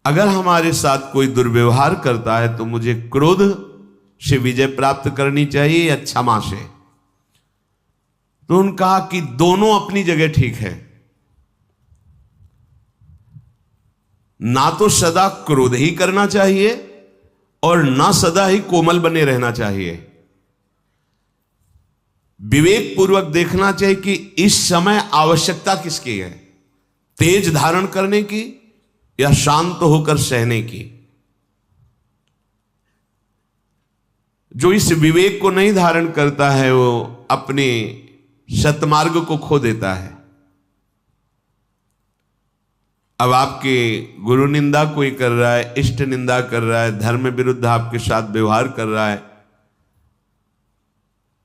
अगर हमारे साथ कोई दुर्व्यवहार करता है तो मुझे क्रोध से विजय प्राप्त करनी चाहिए या क्षमा से? तो उन्होंने कहा कि दोनों अपनी जगह ठीक है। ना तो सदा क्रोध ही करना चाहिए और ना सदा ही कोमल बने रहना चाहिए। विवेक पूर्वक देखना चाहिए कि इस समय आवश्यकता किसकी है, तेज धारण करने की या शांत होकर सहने की। जो इस विवेक को नहीं धारण करता है वो अपने सतमार्ग को खो देता है। अब आपके गुरु निंदा कोई कर रहा है, इष्ट निंदा कर रहा है, धर्म विरुद्ध आपके साथ व्यवहार कर रहा है,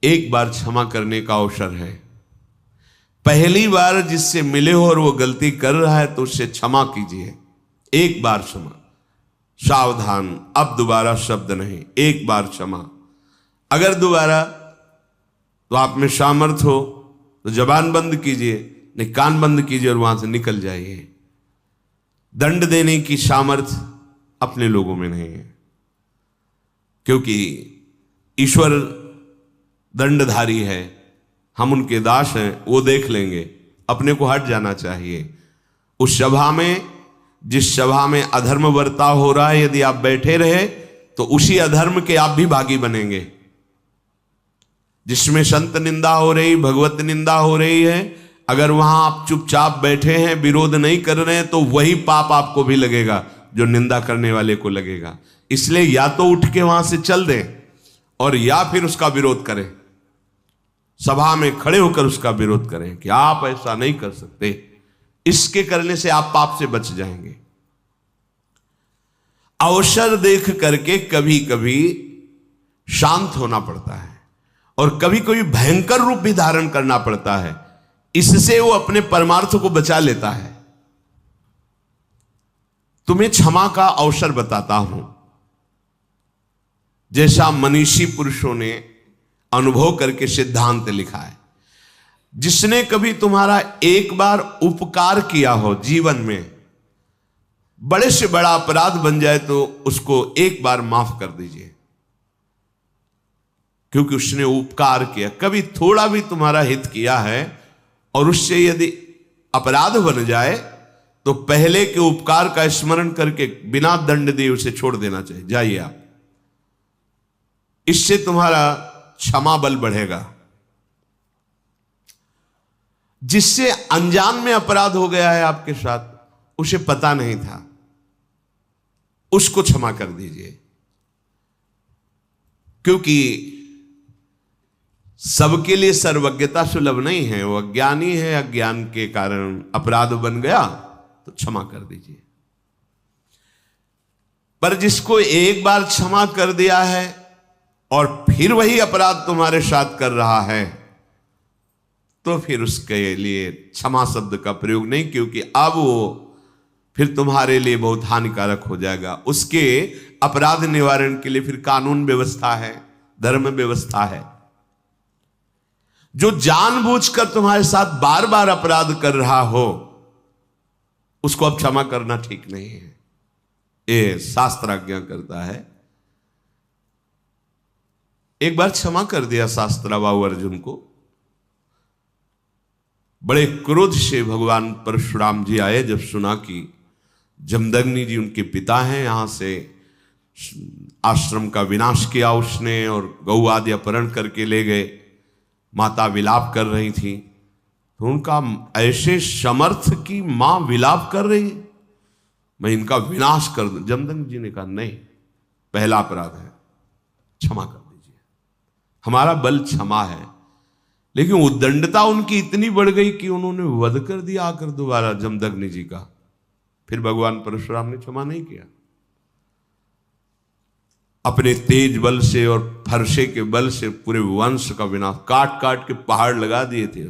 एक बार क्षमा करने का अवसर है। पहली बार जिससे मिले हो और वो गलती कर रहा है तो उससे क्षमा कीजिए, एक बार क्षमा। सावधान, अब दोबारा शब्द नहीं, एक बार क्षमा। अगर दोबारा तो आप में सामर्थ्य हो तो जबान बंद कीजिए, नहीं कान बंद कीजिए और वहां से निकल जाइए। दंड देने की सामर्थ्य अपने लोगों में नहीं है, क्योंकि ईश्वर दंडधारी है, हम उनके दास हैं, वो देख लेंगे। अपने को हट जाना चाहिए। उस सभा में, जिस सभा में अधर्म बर्ताव हो रहा है, यदि आप बैठे रहे तो उसी अधर्म के आप भी भागी बनेंगे। जिसमें संत निंदा हो रही, भगवत निंदा हो रही है, अगर वहां आप चुपचाप बैठे हैं, विरोध नहीं कर रहे हैं, तो वही पाप आपको भी लगेगा जो निंदा करने वाले को लगेगा। इसलिए या तो उठ के वहां से चल दें और या फिर उसका विरोध करें, सभा में खड़े होकर उसका विरोध करें कि आप ऐसा नहीं कर सकते। इसके करने से आप पाप से बच जाएंगे। अवसर देख करके कभी कभी शांत होना पड़ता है और कभी कभी भयंकर रूप भी धारण करना पड़ता है। इससे वो अपने परमार्थ को बचा लेता है। तुम्हें क्षमा का अवसर बताता हूं, जैसा मनीषी पुरुषों ने अनुभव करके सिद्धांत लिखा है। जिसने कभी तुम्हारा एक बार उपकार किया हो जीवन में, बड़े से बड़ा अपराध बन जाए तो उसको एक बार माफ कर दीजिए, क्योंकि उसने उपकार किया। कभी थोड़ा भी तुम्हारा हित किया है और उससे यदि अपराध बन जाए तो पहले के उपकार का स्मरण करके बिना दंड दिए उसे छोड़ देना चाहिए। जाइए आप, इससे तुम्हारा क्षमा बल बढ़ेगा। जिससे अनजान में अपराध हो गया है आपके साथ, उसे पता नहीं था, उसको क्षमा कर दीजिए। क्योंकि सबके लिए सर्वज्ञता सुलभ नहीं है, वो अज्ञानी है, अज्ञान के कारण अपराध बन गया तो क्षमा कर दीजिए। पर जिसको एक बार क्षमा कर दिया है और फिर वही अपराध तुम्हारे साथ कर रहा है, तो फिर उसके लिए क्षमा शब्द का प्रयोग नहीं, क्योंकि अब वो फिर तुम्हारे लिए बहुत हानिकारक हो जाएगा। उसके अपराध निवारण के लिए फिर कानून व्यवस्था है, धर्म व्यवस्था है। जो जानबूझकर तुम्हारे साथ बार बार अपराध कर रहा हो, उसको अब क्षमा करना ठीक नहीं है, ये शास्त्र आज्ञा करता है। एक बार क्षमा कर दिया शास्त्राबाहु अर्जुन को। बड़े क्रोध से भगवान परशुराम जी आए, जब सुना कि जमदग्नि जी उनके पिता हैं, यहां से आश्रम का विनाश किया उसने और गौ आदि अपहरण करके ले गए। माता विलाप कर रही थी, तो उनका ऐसे समर्थ की मां विलाप कर रही है, मैं इनका विनाश कर दूं। जमदग्नि जी ने कहा नहीं, पहला अपराध है, क्षमा कर दीजिए, हमारा बल क्षमा है। लेकिन उद्दंडता उनकी इतनी बढ़ गई कि उन्होंने वध कर दिया आकर दोबारा जमदग्नि जी का। फिर भगवान परशुराम ने क्षमा नहीं किया। अपने तेज बल से और फरसे के बल से पूरे वंश का विनाश, काट काट के पहाड़ लगा दिए थे।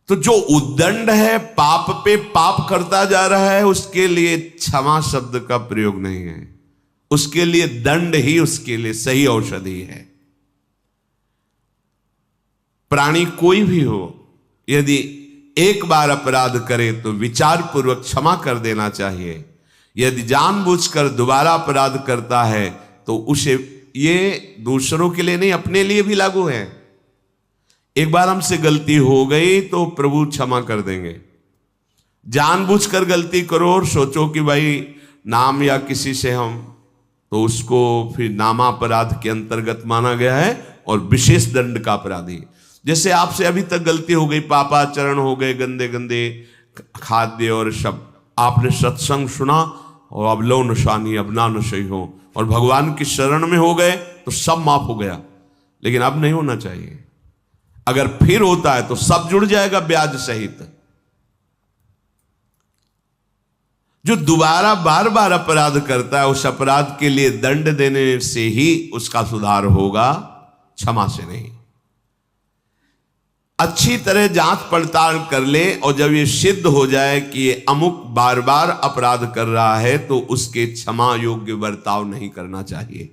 तो जो उद्दंड है, पाप पे पाप करता जा रहा है, उसके लिए क्षमा शब्द का प्रयोग नहीं है। उसके लिए दंड ही उसके लिए सही औषधि है। प्राणी कोई भी हो, यदि एक बार अपराध करे तो विचार पूर्वक क्षमा कर देना चाहिए। यदि जानबूझकर दोबारा अपराध करता है तो उसे, ये दूसरों के लिए नहीं अपने लिए भी लागू है। एक बार हमसे गलती हो गई तो प्रभु क्षमा कर देंगे। जानबूझकर गलती करो और सोचो कि भाई नाम या किसी से हम, तो उसको फिर नामापराध के अंतर्गत माना गया है और विशेष दंड का अपराधी। जैसे आपसे अभी तक गलती हो गई, पापाचरण हो गए, गंदे गंदे खाद्य और शब्द, आपने सत्संग सुना और अब लो नशानी अब ना नशई हो और भगवान की शरण में हो गए तो सब माफ हो गया। लेकिन अब नहीं होना चाहिए। अगर फिर होता है तो सब जुड़ जाएगा ब्याज सहित। जो दोबारा बार बार अपराध करता है उस अपराध के लिए दंड देने से ही उसका सुधार होगा, क्षमा से नहीं। अच्छी तरह जांच पड़ताल कर ले और जब ये सिद्ध हो जाए कि ये अमुक बार बार अपराध कर रहा है तो उसके क्षमा योग्य बर्ताव नहीं करना चाहिए,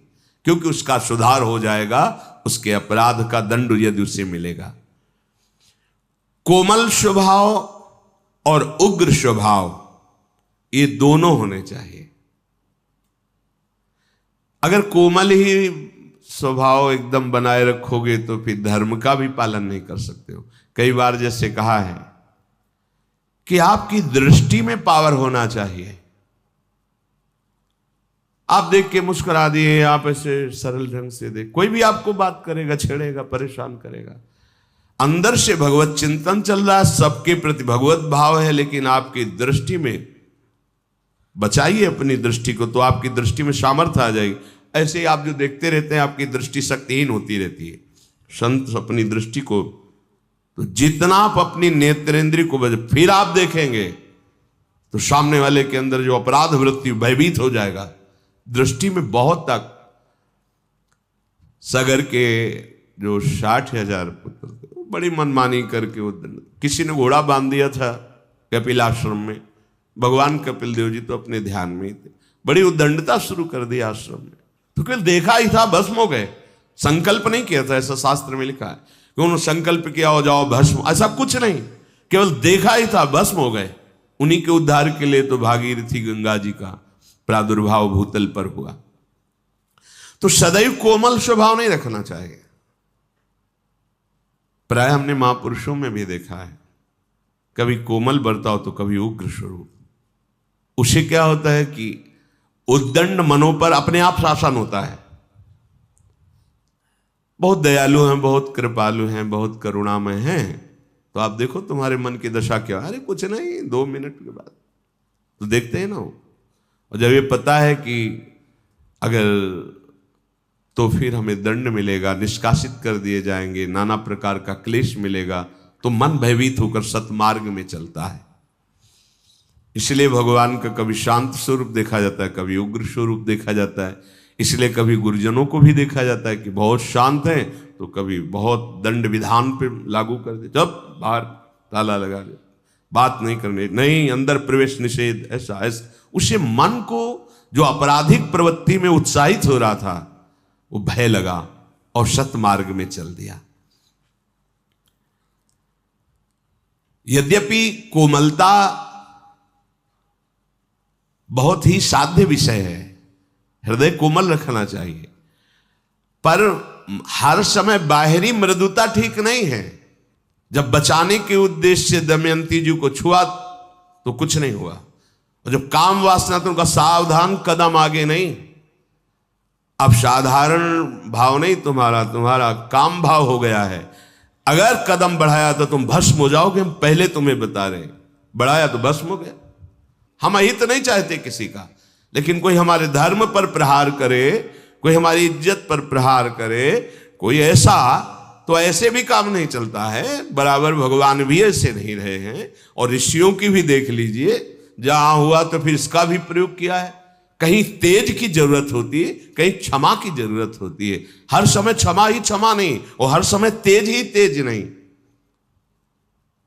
क्योंकि उसका सुधार हो जाएगा, उसके अपराध का दंड यदि उसे मिलेगा। कोमल स्वभाव और उग्र स्वभाव ये दोनों होने चाहिए। अगर कोमल ही स्वभाव एकदम बनाए रखोगे तो फिर धर्म का भी पालन नहीं कर सकते हो। कई बार जैसे कहा है कि आपकी दृष्टि में पावर होना चाहिए। आप देख के मुस्कुरा दिए, आप ऐसे सरल ढंग से देख, कोई भी आपको बात करेगा, छेड़ेगा, परेशान करेगा। अंदर से भगवत चिंतन चल रहा है, सबके प्रति भगवत भाव है, लेकिन आपकी दृष्टि में बचाइए अपनी दृष्टि को, तो आपकी दृष्टि में सामर्थ्य आ जाएगी। ऐसे ही आप जो देखते रहते हैं आपकी दृष्टि शक्तिहीन होती रहती है। संत अपनी दृष्टि को, तो जितना आप अपनी नेत्रेंद्रिय को फिर आप देखेंगे तो सामने वाले के अंदर जो अपराध वृत्ति भयभीत हो जाएगा। दृष्टि में बहुत तक सगर के जो 60,000 पुत्र थे, बड़ी मनमानी करके वो किसी ने घोड़ा बांध दिया था कपिल आश्रम में। भगवान कपिल देव जी तो अपने ध्यान में ही थे, बड़ी उद्दंडता शुरू कर दी आश्रम में। तो केवल देखा ही था, भस्म हो गए। संकल्प नहीं किया था, ऐसा शास्त्र में लिखा है कि उन्होंने संकल्प किया हो जाओ भस्म, ऐसा कुछ नहीं, केवल देखा ही था, भस्म हो गए। उन्हीं के उद्धार के लिए तो भागीरथी गंगा जी का प्रादुर्भाव भूतल पर हुआ। तो सदैव कोमल स्वभाव नहीं रखना चाहिए। प्राय हमने महापुरुषों में भी देखा है, कभी कोमल बर्ताव तो कभी उग्र स्वरूप। उसे क्या होता है कि उद्दंड मनों पर अपने आप शासन होता है। बहुत दयालु हैं, बहुत कृपालु हैं, बहुत करुणामय हैं, तो आप देखो तुम्हारे मन की दशा क्या। अरे कुछ नहीं, 2 मिनट के बाद तो देखते हैं ना। और जब ये पता है कि अगर तो फिर हमें दंड मिलेगा, निष्कासित कर दिए जाएंगे, नाना प्रकार का क्लेश मिलेगा, तो मन भयभीत होकर सतमार्ग में चलता है। इसलिए भगवान का कभी शांत स्वरूप देखा जाता है, कभी उग्र स्वरूप देखा जाता है। इसलिए कभी गुरुजनों को भी देखा जाता है कि बहुत शांत हैं, तो कभी बहुत दंड विधान पे लागू कर दे, जब बाहर ताला लगा दे, बात नहीं करने, नहीं अंदर प्रवेश निषेध, ऐसा ऐसा। उसे मन को जो आपराधिक प्रवृत्ति में उत्साहित हो रहा था वो भय लगा और सतमार्ग में चल दिया। यद्यपि कोमलता बहुत ही साध्य विषय है, हृदय कोमल रखना चाहिए, पर हर समय बाहरी मृदुता ठीक नहीं है। जब बचाने के उद्देश्य से दमयंती जी को छुआ तो कुछ नहीं हुआ, और जब काम वासना तो उनका सावधान कदम आगे नहीं। अब साधारण भाव नहीं तुम्हारा काम भाव हो गया है। अगर कदम बढ़ाया तो तुम भस्म हो जाओगे, हम पहले तुम्हें बता रहे, बढ़ाया तो भस्म हो गया। हम हित नहीं चाहते किसी का, लेकिन कोई हमारे धर्म पर प्रहार करे, कोई हमारी इज्जत पर प्रहार करे, कोई ऐसा, तो ऐसे भी काम नहीं चलता है। बराबर भगवान भी ऐसे नहीं रहे हैं, और ऋषियों की भी देख लीजिए, जहां हुआ तो फिर इसका भी प्रयोग किया है। कहीं तेज की जरूरत होती है, कहीं क्षमा की जरूरत होती है। हर समय क्षमा ही क्षमा नहीं, और हर समय तेज ही तेज नहीं।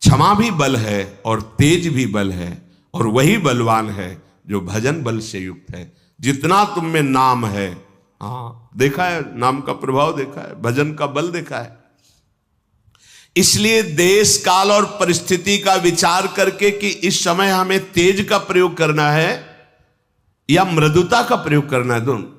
क्षमा भी बल है और तेज भी बल है, और वही बलवान है जो भजन बल से युक्त है। जितना तुम में नाम है, हाँ देखा है, नाम का प्रभाव देखा है, भजन का बल देखा है। इसलिए देश काल और परिस्थिति का विचार करके कि इस समय हमें तेज का प्रयोग करना है, या मृदुता का प्रयोग करना है दोनों।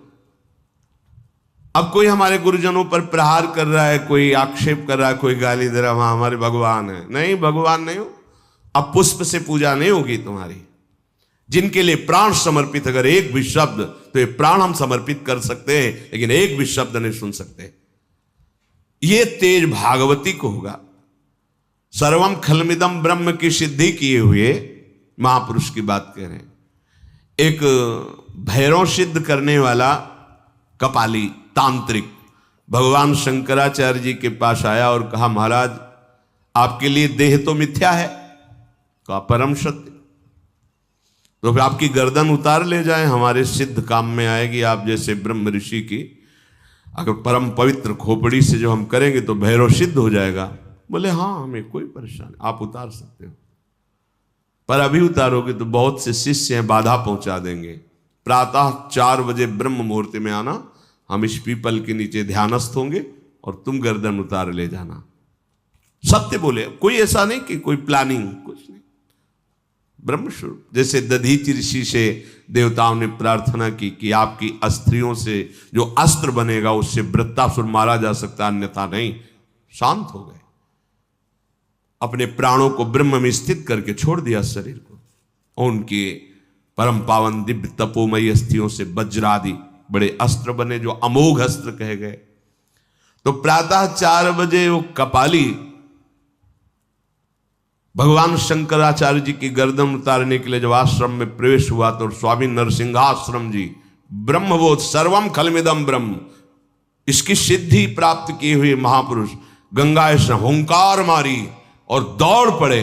अब कोई हमारे गुरुजनों पर प्रहार कर रहा है, कोई आक्षेप कर रहा है, कोई गाली दे रहा है, वहां हमारे भगवान है। नहीं, भगवान नहीं हो। अब पुष्प से पूजा नहीं होगी तुम्हारी। जिनके लिए प्राण समर्पित, अगर एक भी शब्द, तो ये प्राण हम समर्पित कर सकते हैं, लेकिन एक भी शब्द नहीं सुन सकते। ये तेज भागवती को होगा। सर्वम खलमिदम ब्रह्म की सिद्धि किए हुए महापुरुष की बात कह रहे हैं। एक भैरव सिद्ध करने वाला कपाली तांत्रिक भगवान शंकराचार्य जी के पास आया और कहा, महाराज आपके लिए देह तो मिथ्या है। कहा, परम सत्य। तो फिर आपकी गर्दन उतार ले जाए, हमारे सिद्ध काम में आएगी। आप जैसे ब्रह्म ऋषि की अगर परम पवित्र खोपड़ी से जो हम करेंगे तो भैरव सिद्ध हो जाएगा। बोले, हाँ, हमें कोई परेशानी, आप उतार सकते हो, पर अभी उतारोगे तो बहुत से शिष्य हैं, बाधा पहुंचा देंगे। प्रातः 4 बजे ब्रह्म मुहूर्त में आना, हम इस पीपल के नीचे ध्यानस्थ होंगे और तुम गर्दन उतार ले जाना। सत्य बोले, कोई ऐसा नहीं कि कोई प्लानिंग, कुछ नहीं, ब्रह्मस्वरूप। जैसे दधीचि ऋषि से देवताओं ने प्रार्थना की कि आपकी अस्त्रियों से जो अस्त्र बनेगा उससे वृत्तासुर मारा जा सकता, अन्यथा नहीं। शांत हो गए, अपने प्राणों को ब्रह्म में स्थित करके छोड़ दिया शरीर को। और उनके परम पावन दिव्य तपोमयी अस्थियों से वज्रादि बड़े अस्त्र बने, जो अमोघ अस्त्र कहे गए। तो प्रातः 4 बजे वो कपाली भगवान शंकराचार्य जी की गर्दन उतारने के लिए जब आश्रम में प्रवेश हुआ तो स्वामी नरसिंहाश्रम जी ब्रह्मबोध सर्वम खलमिदम ब्रह्म, इसकी सिद्धि प्राप्त किए हुए महापुरुष गंगा से हुंकार मारी और दौड़ पड़े।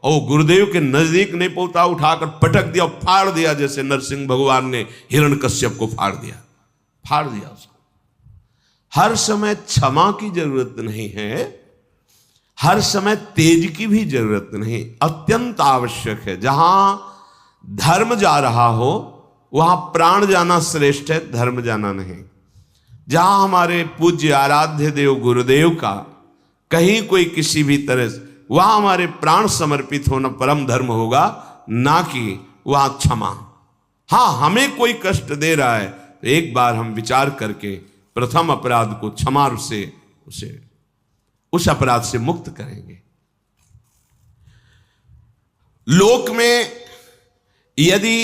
और गुरुदेव के नजदीक नहीं पहुंचा, उठाकर पटक दिया, फाड़ दिया, जैसे नरसिंह भगवान ने हिरण्यकश्यप को फाड़ दिया उसको। हर समय क्षमा की जरूरत नहीं है, हर समय तेज की भी जरूरत नहीं, अत्यंत आवश्यक है। जहां धर्म जा रहा हो वहां प्राण जाना श्रेष्ठ है, धर्म जाना नहीं। जहां हमारे पूज्य आराध्य देव गुरुदेव का कहीं कोई किसी भी तरह से, वहां हमारे प्राण समर्पित होना परम धर्म होगा, ना कि वहां क्षमा। हां, हमें कोई कष्ट दे रहा है तो एक बार हम विचार करके प्रथम अपराध को क्षमा से उसे उस अपराध से मुक्त करेंगे। लोक में यदि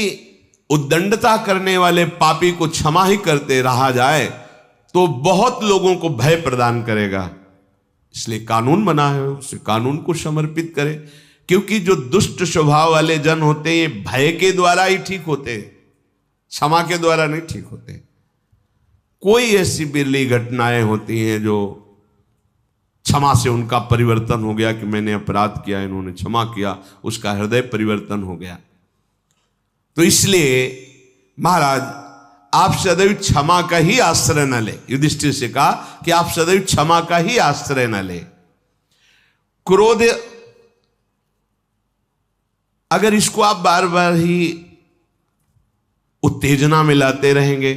उद्दंडता करने वाले पापी को क्षमा ही करते रहा जाए तो बहुत लोगों को भय प्रदान करेगा। इसलिए कानून बना है, उसे कानून को समर्पित करें। क्योंकि जो दुष्ट स्वभाव वाले जन होते हैं ये भय के द्वारा ही ठीक होते, क्षमा के द्वारा नहीं ठीक होते। कोई ऐसी बिरली घटनाएं होती हैं जो क्षमा से उनका परिवर्तन हो गया कि मैंने अपराध किया, इन्होंने क्षमा किया, उसका हृदय परिवर्तन हो गया। तो इसलिए महाराज आप सदैव क्षमा का ही आश्रय न ले। युधिष्ठिर से कहा कि आप सदैव क्षमा का ही आश्रय न ले। क्रोध, अगर इसको आप बार बार ही उत्तेजना में लाते रहेंगे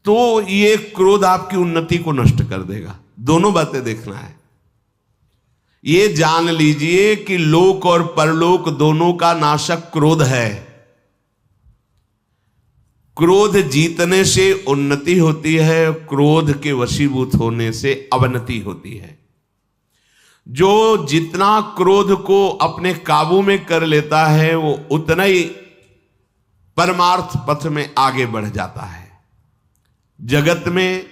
तो ये क्रोध आपकी उन्नति को नष्ट कर देगा। दोनों बातें देखना है। ये जान लीजिए कि लोक और परलोक दोनों का नाशक क्रोध है। क्रोध जीतने से उन्नति होती है, क्रोध के वशीभूत होने से अवनति होती है। जो जितना क्रोध को अपने काबू में कर लेता है वो उतना ही परमार्थ पथ में आगे बढ़ जाता है। जगत में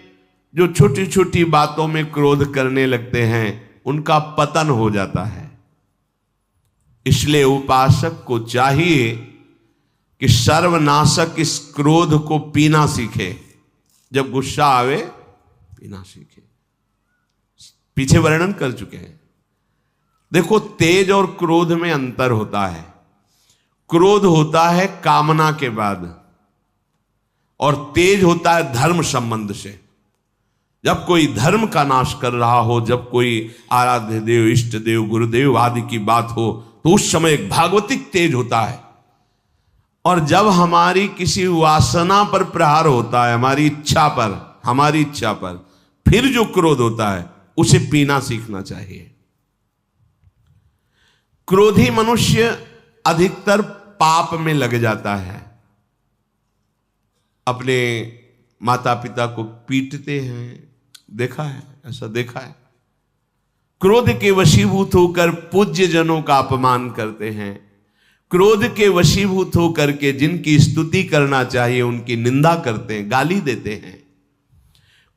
जो छोटी छोटी बातों में क्रोध करने लगते हैं उनका पतन हो जाता है। इसलिए उपासक को चाहिए कि सर्वनाशक इस क्रोध को पीना सीखे। जब गुस्सा आवे पीना सीखे। पीछे वर्णन कर चुके हैं। देखो, तेज और क्रोध में अंतर होता है। क्रोध होता है कामना के बाद और तेज होता है धर्म संबंध से। जब कोई धर्म का नाश कर रहा हो, जब कोई आराध्य देव, इष्ट देव, गुरुदेव आदि की बात हो तो उस समय एक भागवतिक तेज होता है। और जब हमारी किसी वासना पर प्रहार होता है, हमारी इच्छा पर फिर जो क्रोध होता है उसे पीना सीखना चाहिए। क्रोधी मनुष्य अधिकतर पाप में लग जाता है। अपने माता पिता को पीटते हैं, देखा है, ऐसा देखा है। क्रोध के वशीभूत होकर पूज्य जनों का अपमान करते हैं, क्रोध के वशीभूत होकर के जिनकी स्तुति करना चाहिए उनकी निंदा करते हैं, गाली देते हैं।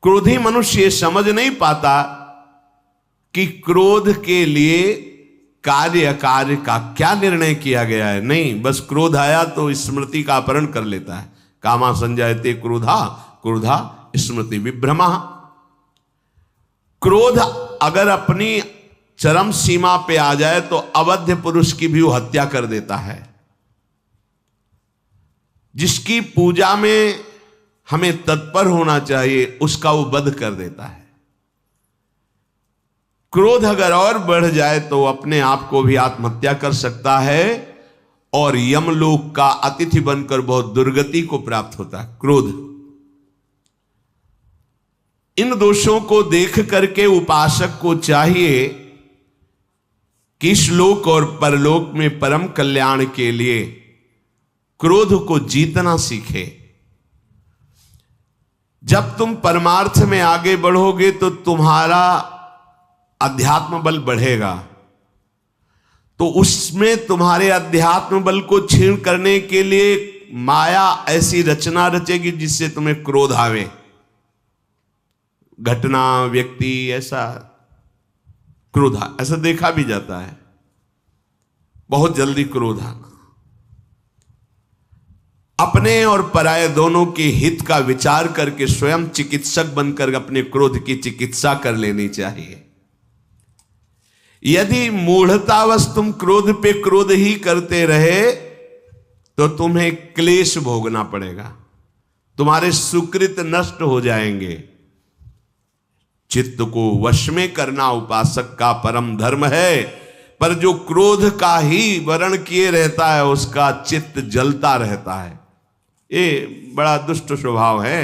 क्रोधी मनुष्य ये समझ नहीं पाता कि क्रोध के लिए कार्य अकार्य का क्या निर्णय किया गया है। नहीं, बस क्रोध आया तो स्मृति का अपहरण कर लेता है। कामा संजायते क्रोधा, क्रोधा स्मृति विभ्रमा। क्रोध अगर अपनी चरम सीमा पे आ जाए तो अवध्य पुरुष की भी वो हत्या कर देता है। जिसकी पूजा में हमें तत्पर होना चाहिए उसका वो वध कर देता है। क्रोध अगर और बढ़ जाए तो अपने आप को भी आत्महत्या कर सकता है और यमलोक का अतिथि बनकर बहुत दुर्गति को प्राप्त होता है क्रोध। इन दोषों को देख करके उपासक को चाहिए कि इस लोक और परलोक में परम कल्याण के लिए क्रोध को जीतना सीखे। जब तुम परमार्थ में आगे बढ़ोगे तो तुम्हारा अध्यात्म बल बढ़ेगा, तो उसमें तुम्हारे अध्यात्म बल को क्षीण करने के लिए माया ऐसी रचना रचेगी जिससे तुम्हें क्रोध आवे। घटना, व्यक्ति, ऐसा क्रोध, ऐसा देखा भी जाता है, बहुत जल्दी क्रोध आना। अपने और पराये दोनों के हित का विचार करके स्वयं चिकित्सक बनकर अपने क्रोध की चिकित्सा कर लेनी चाहिए। यदि मूढ़तावश तुम क्रोध पे क्रोध ही करते रहे तो तुम्हें क्लेश भोगना पड़ेगा, तुम्हारे सुकृत नष्ट हो जाएंगे। चित्त को वश में करना उपासक का परम धर्म है, पर जो क्रोध का ही वर्ण किए रहता है उसका चित्त जलता रहता है। ये बड़ा दुष्ट स्वभाव है।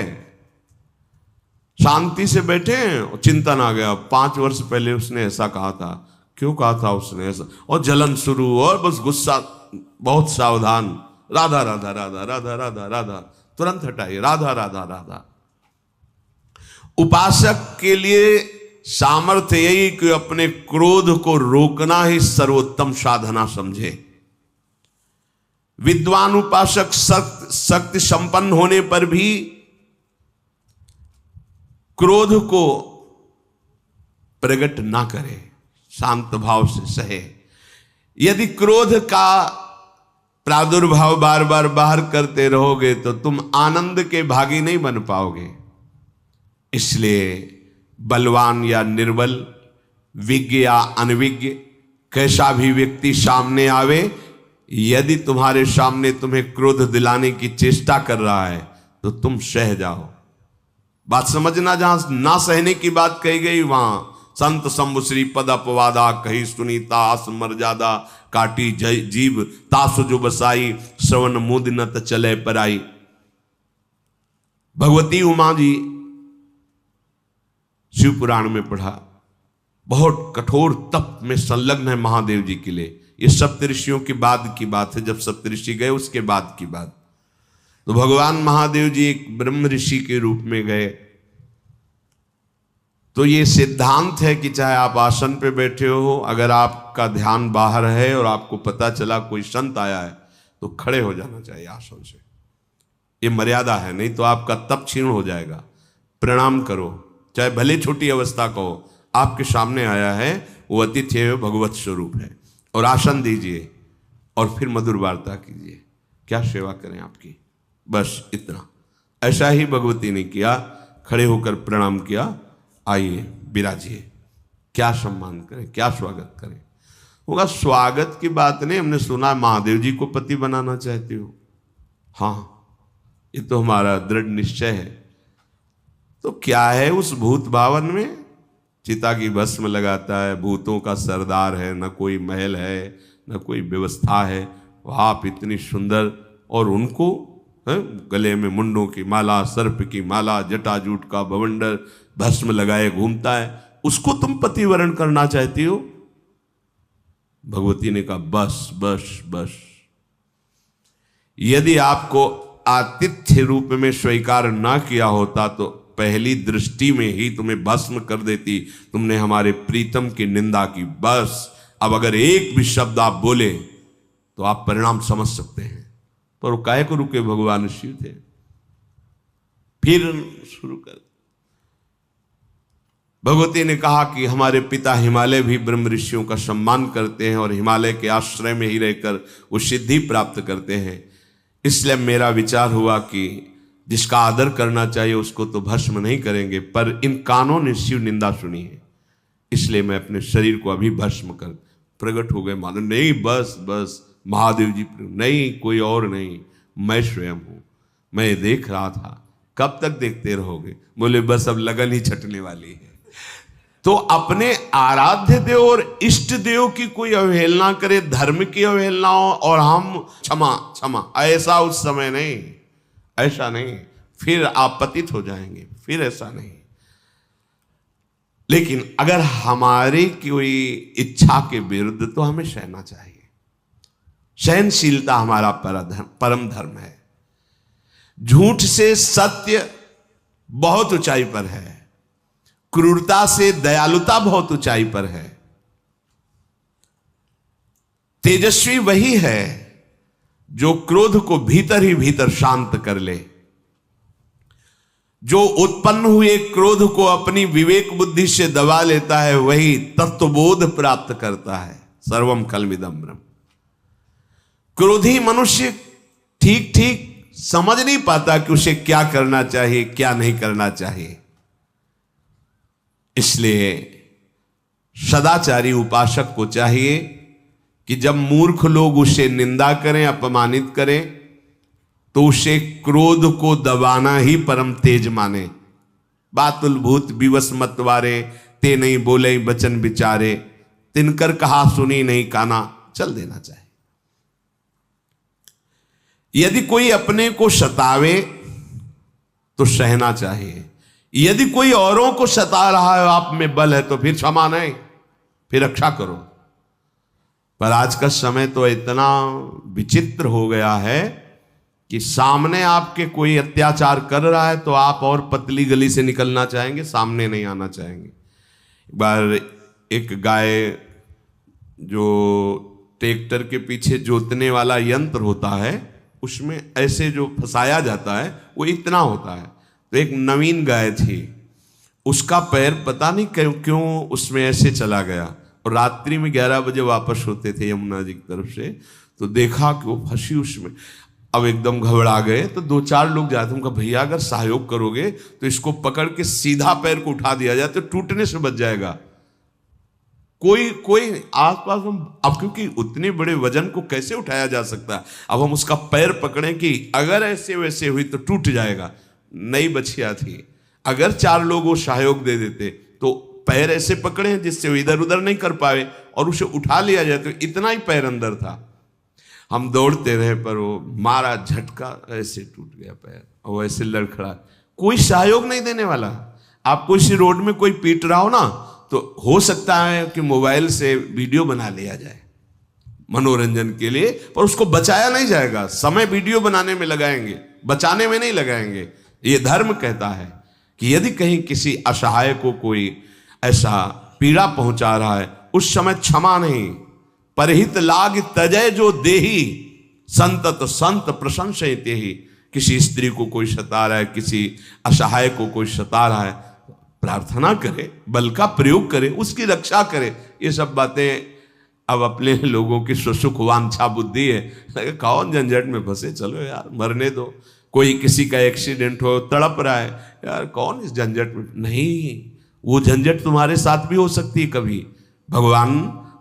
शांति से बैठे चिंतन आ गया, 5 वर्ष पहले उसने ऐसा कहा था, क्यों कहा था उसने ऐसा, और जलन शुरू और बस गुस्सा। बहुत सावधान, राधा राधा राधा राधा राधा राधा तुरंत हटाइए, राधा राधा राधा। उपासक के लिए सामर्थ्य यही कि अपने क्रोध को रोकना ही सर्वोत्तम साधना समझे। विद्वान उपासक शक्ति संपन्न होने पर भी क्रोध को प्रकट ना करे, शांत भाव से सहे। यदि क्रोध का प्रादुर्भाव बार बार बाहर करते रहोगे तो तुम आनंद के भागी नहीं बन पाओगे। इसलिए बलवान या निर्बल, विज्ञ या अनविज्ञ, कैसा भी व्यक्ति सामने आवे, यदि तुम्हारे सामने तुम्हें क्रोध दिलाने की चेष्टा कर रहा है तो तुम सह जाओ। बात समझना, जहां ना सहने की बात कही गई वहां संत शंभु श्री पद अपवादा, कही सुनीता आस मर्यादा, काटी जीव तासु जो बसाई, श्रवण मुद न चले पराई। भगवती उमा जी शिव पुराण में पढ़ा, बहुत कठोर तप में संलग्न है महादेव जी के लिए। ये सप्तऋषियों की बाद की बात है, जब सप्तऋषि गए उसके बाद की बात। तो भगवान महादेव जी एक ब्रह्म ऋषि के रूप में गए। तो ये सिद्धांत है कि चाहे आप आसन पे बैठे हो, अगर आपका ध्यान बाहर है और आपको पता चला कोई संत आया है तो खड़े हो जाना चाहिए आसन से। ये मर्यादा है, नहीं तो आपका तप क्षीण हो जाएगा। प्रणाम करो, चाहे भले छोटी अवस्था का हो, आपके सामने आया है, वो अतिथि है, भगवत स्वरूप है, और आसन दीजिए और फिर मधुर वार्ता कीजिए, क्या सेवा करें आपकी, बस इतना। ऐसा ही भगवती ने किया, खड़े होकर प्रणाम किया, आइए विराजिए, क्या सम्मान करें, क्या स्वागत करें। होगा स्वागत की बात नहीं, हमने सुना महादेव जी को पति बनाना चाहते हो, हाँ ये तो हमारा दृढ़ निश्चय है। तो क्या है उस भूत भावन में, चिता की भस्म लगाता है, भूतों का सरदार है, न कोई महल है न कोई व्यवस्था है, आप इतनी सुंदर, और उनको गले में मुंडों की माला, सर्प की माला, जटाजूट का बवंडर, भस्म लगाए घूमता है, उसको तुम पति वरण करना चाहती हो। भगवती ने कहा बस बस बस। यदि आपको आतिथ्य रूप में स्वीकार ना किया होता तो पहली दृष्टि में ही तुम्हें भस्म कर देती। तुमने हमारे प्रीतम की निंदा की, बस अब अगर एक भी शब्द आप बोले तो आप परिणाम समझ सकते हैं। पर वो काहे को रुके, भगवान शिव थे। फिर शुरू कर, भगवती ने कहा कि हमारे पिता हिमालय भी ब्रह्म ऋषियों का सम्मान करते हैं और हिमालय के आश्रय में ही रहकर वो सिद्धि प्राप्त करते हैं। इसलिए मेरा विचार हुआ कि जिसका आदर करना चाहिए उसको तो भस्म नहीं करेंगे, पर इन कानों ने शिव निंदा सुनी है, इसलिए मैं अपने शरीर को अभी भस्म कर। प्रकट हो गए मानो, नहीं बस बस महादेव जी, नहीं कोई और नहीं, मैं स्वयं हूं। मैं देख रहा था। कब तक देखते रहोगे? बोले बस अब लगन ही छटने वाली है। तो अपने आराध्य देव और इष्ट देव की कोई अवहेलना करे, धर्म की अवहेलना हो और हम क्षमा क्षमा, ऐसा उस समय नहीं, ऐसा नहीं, फिर आप पतित हो जाएंगे, फिर ऐसा नहीं। लेकिन अगर हमारी कोई इच्छा के विरुद्ध तो हमें सहना चाहिए। सहनशीलता हमारा परम धर्म है। झूठ से सत्य बहुत ऊंचाई पर है, क्रूरता से दयालुता बहुत ऊंचाई पर है। तेजस्वी वही है जो क्रोध को भीतर ही भीतर शांत कर ले, जो उत्पन्न हुए क्रोध को अपनी विवेक बुद्धि से दबा लेता है, वही तत्वबोध प्राप्त करता है। सर्वम खल्विदम ब्रह्म। क्रोधी मनुष्य ठीक ठीक समझ नहीं पाता कि उसे क्या करना चाहिए, क्या नहीं करना चाहिए। इसलिए सदाचारी उपासक को चाहिए कि जब मूर्ख लोग उसे निंदा करें, अपमानित करें, तो उसे क्रोध को दबाना ही परम तेज माने। बातुल भूत विवश मतवारे, ते नहीं बोले बचन विचारे, तिनकर कहा सुनी नहीं काना, चल देना चाहिए। यदि कोई अपने को सतावे तो सहना चाहिए। यदि कोई औरों को सता रहा है, आप में बल है, तो फिर क्षमा नहीं, फिर रक्षा करो। पर आज का समय तो इतना विचित्र हो गया है कि सामने आपके कोई अत्याचार कर रहा है तो आप और पतली गली से निकलना चाहेंगे, सामने नहीं आना चाहेंगे। एक बार एक गाय, जो ट्रैक्टर के पीछे जोतने वाला यंत्र होता है, उसमें ऐसे जो फंसाया जाता है वो इतना होता है। तो एक नवीन गाय थी, उसका पैर पता नहीं क्यों उसमें ऐसे चला गया, और रात्रि में 11 बजे वापस होते थे यमुना जी की तरफ से, तो देखा कि वो फंसी उसमें। अब एकदम घबरा गए, तो 2-4 लोग जाते, उनका भैया अगर सहयोग करोगे तो इसको पकड़ के सीधा पैर को उठा दिया जाए तो टूटने से बच जाएगा। कोई आसपास हम, अब क्योंकि उतने बड़े वजन को कैसे उठाया जा सकता है, अब हम उसका पैर पकड़ें कि अगर ऐसे वैसे हुई तो टूट जाएगा। नई बछिया थी, अगर 4 लोग वो सहयोग दे देते तो पैर ऐसे पकड़े जिससे वो इधर उधर नहीं कर पाए और उसे उठा लिया जाए, तो इतना ही पैर अंदर था। हम दौड़ते रहे, पर वो मारा झटका, ऐसे टूट गया पैर और वैसे लड़खड़ा। कोई सहयोग नहीं देने वाला। आपको इसी रोड में कोई पीट रहा हो ना, तो हो सकता है कि मोबाइल से वीडियो बना लिया जाए मनोरंजन के लिए, पर उसको बचाया नहीं जाएगा। समय वीडियो बनाने में लगाएंगे, बचाने में नहीं लगाएंगे। ये धर्म कहता है कि यदि कहीं किसी असहाय को कोई ऐसा पीड़ा पहुंचा रहा है, उस समय क्षमा नहीं, परहित लाग तजय जो देही, संतत संत प्रशंसयते ही। किसी स्त्री को कोई सता रहा है, किसी असहाय को कोई सता रहा है, प्रार्थना करे, बल का प्रयोग करे, उसकी रक्षा करे। ये सब बातें अब अपने लोगों की सुसुख वांछा बुद्धि है। कौन झंझट में फंसे, चलो यार मरने दो। कोई किसी का एक्सीडेंट हो, तड़प रहा है, यार कौन इस झंझट में, नहीं, वो झंझट तुम्हारे साथ भी हो सकती है कभी। भगवान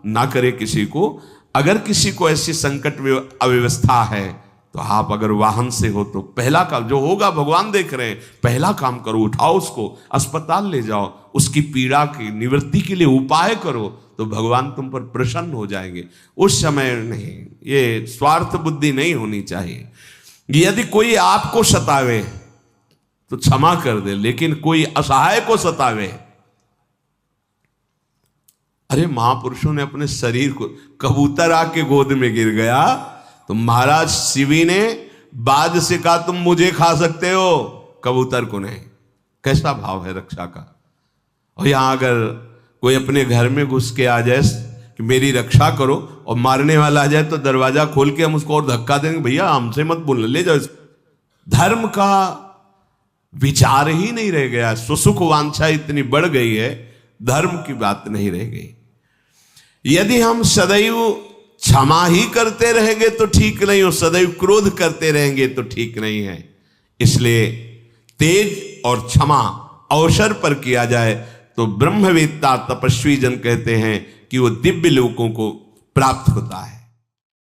ना करे किसी को। अगर किसी को ऐसी संकट में अव्यवस्था है, तो आप अगर वाहन से हो तो पहला काम जो होगा, भगवान देख रहे हैं, पहला काम करो, उठाओ उसको, अस्पताल ले जाओ, उसकी पीड़ा की निवृत्ति के लिए उपाय करो, तो भगवान तुम पर प्रसन्न हो जाएंगे। उस समय नहीं, ये स्वार्थ बुद्धि नहीं होनी चाहिए। यदि कोई आपको सतावे तो क्षमा कर दे, लेकिन कोई असहाय को सतावे, अरे महापुरुषों ने अपने शरीर को, कबूतर आके गोद में गिर गया तो महाराज शिवी ने बाज से कहा तुम मुझे खा सकते हो, कबूतर को नहीं। कैसा भाव है रक्षा का। और यहां अगर कोई अपने घर में घुस के आ जाए कि मेरी रक्षा करो, और मारने वाला आ जाए तो दरवाजा खोल के हम उसको और धक्का देंगे, भैया हमसे मत बोलना, ले जाओ इसको। धर्म का विचार ही नहीं रह गया, सुसुख वांछा इतनी बढ़ गई है, धर्म की बात नहीं रह गई। यदि हम सदैव क्षमा ही करते रहेंगे तो ठीक नहीं हो, सदैव क्रोध करते रहेंगे तो ठीक नहीं है। इसलिए तेज और क्षमा अवसर पर किया जाए तो ब्रह्मवेत्ता तपस्वी जन कहते हैं कि वो दिव्य लोकों को प्राप्त होता है।